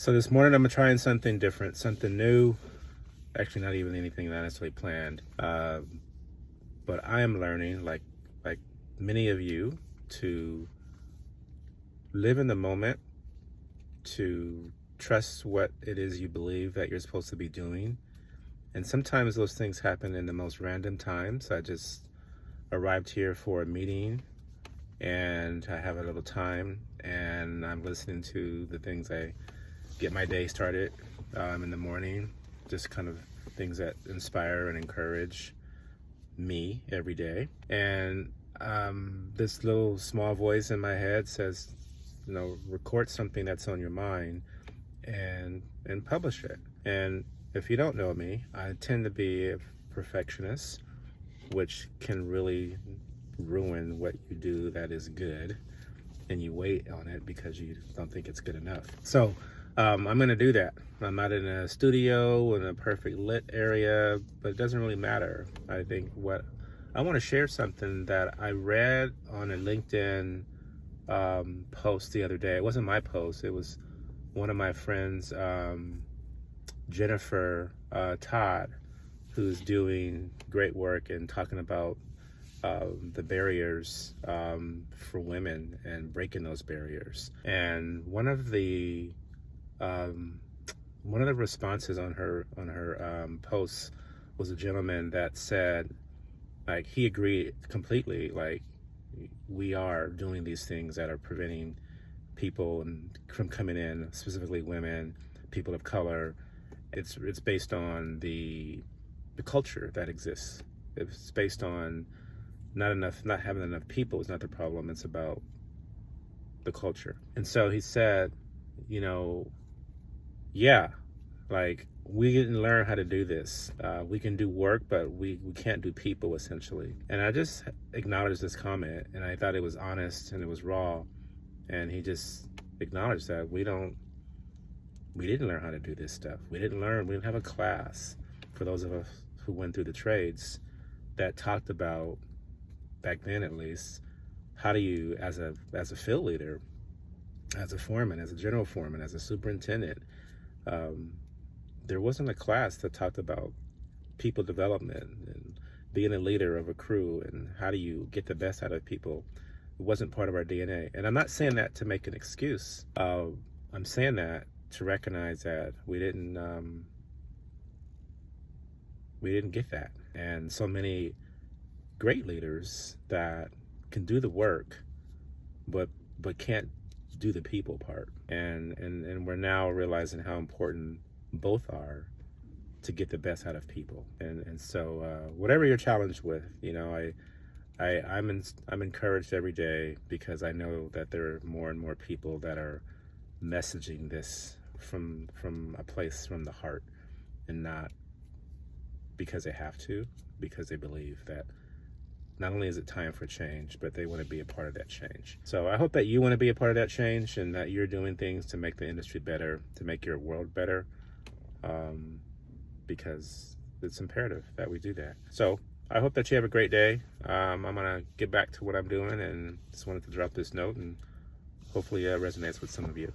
So this morning I'm trying something different, something new. Actually, not even anything that I necessarily planned. But I am learning, like many of you, to live in the moment, to trust what it is you believe that you're supposed to be doing. And sometimes those things happen in the most random times. I just arrived here for a meeting and I have a little time and I'm listening to the things I get my day started in the morning, just kind of things that inspire and encourage me every day. And this little small voice in my head says, record something that's on your mind and publish it. And if you don't know me, I tend to be a perfectionist, which can really ruin what you do that is good, and you wait on it because you don't think it's good enough. So I'm gonna do that. I'm not in a studio in a perfect lit area, but it doesn't really matter. I think what I want to share something that I read on a LinkedIn post the other day. It wasn't my post. It was one of my friends, Jennifer Todd, who's doing great work and talking about the barriers for women and breaking those barriers. And one of the responses on her posts was a gentleman that said, like, he agreed completely, like, we are doing these things that are preventing people from coming in, specifically women, people of color. It's based on the culture that exists. It's based on not having enough people is not the problem. It's about the culture. And so he said, yeah, like, we didn't learn how to do this. We can do work, but we can't do people, essentially. And I just acknowledged this comment, and I thought it was honest and it was raw. And he just acknowledged that we didn't learn how to do this stuff. We didn't have a class, for those of us who went through the trades, that talked about, back then at least, how do you, as a field leader, as a foreman, as a general foreman, as a superintendent, there wasn't a class that talked about people development and being a leader of a crew and how do you get the best out of people. It wasn't part of our DNA. And I'm not saying that to make an excuse. I'm saying that to recognize that we didn't get that. And so many great leaders that can do the work, but can't do the people part. And we're now realizing how important both are to get the best out of people. And so whatever you're challenged with, I'm encouraged every day because I know that there are more and more people that are messaging this from a place from the heart, and not because they have to, because they believe that not only is it time for change, but they want to be a part of that change. So I hope that you want to be a part of that change and that you're doing things to make the industry better, to make your world better, because it's imperative that we do that. So I hope that you have a great day. I'm going to get back to what I'm doing, and just wanted to drop this note, and hopefully it resonates with some of you.